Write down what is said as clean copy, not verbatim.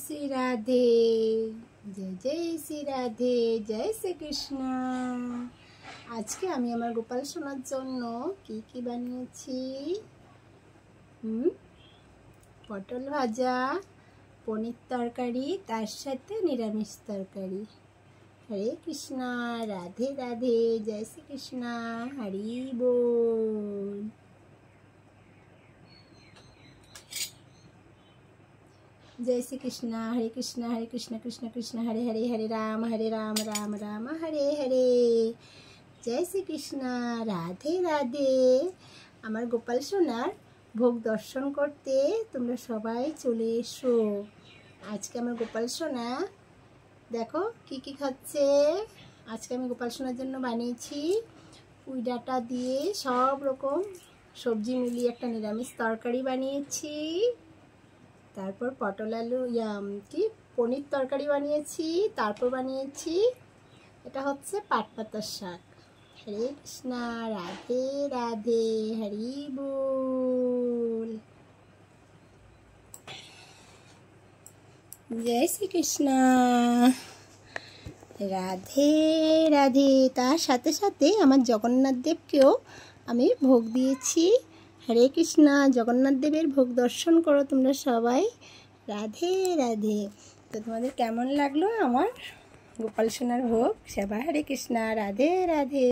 श्री राधे, जय श्री राधे, जय श्री कृष्ण। আজকে আমি আমার গোপাল সোনার জন্য কি কি বানিয়েছি, পটল ভাজা, পনির তরকারি, তার সাথে নিরামিষ তরকারি। হরে কৃষ্ণ, রাধে রাধে, জয় শ্রী কৃষ্ণ, হরি बोल। जय श्री कृष्ण, हरे कृष्ण कृष्ण कृष्ण हरे हरे, हरे राम राम राम हरे हरे। जय श्री कृष्ण, राधे राधे। আমার গোপাল সোনার ভোগ দর্শন করতে তোমরা সবাই চলে এসো। আজকে আমার গোপাল সোনা দেখো কি কি খাচ্ছে। আজকে আমি গোপাল সোনার জন্য বানিয়েছি পুঁই ডাঁটা দিয়ে সব রকম সবজি মিলিয়ে একটা নিরামিষ তরকারি বানিয়েছি। তারপর পটল আলু কি পনির তরকারি বানিয়েছি। তারপর বানিয়েছি এটা হচ্ছে পাট পাতার শাক। হরে কৃষ্ণ, রাধে রাধে, হরি बोल। জয় শ্রী কৃষ্ণ, রাধে রাধে। তার সাথে সাথে আমার জগন্নাথ দেবকেও আমি ভোগ দিয়েছি। হরে কৃষ্ণ, জগন্নাথ দেবের ভোগ দর্শন করো তোমরা সবাই। রাধে রাধে। তো তোমাদের কেমন লাগলো আমার গোপাল সোনার ভোগ সেবা? হরে কৃষ্ণ, রাধে রাধে।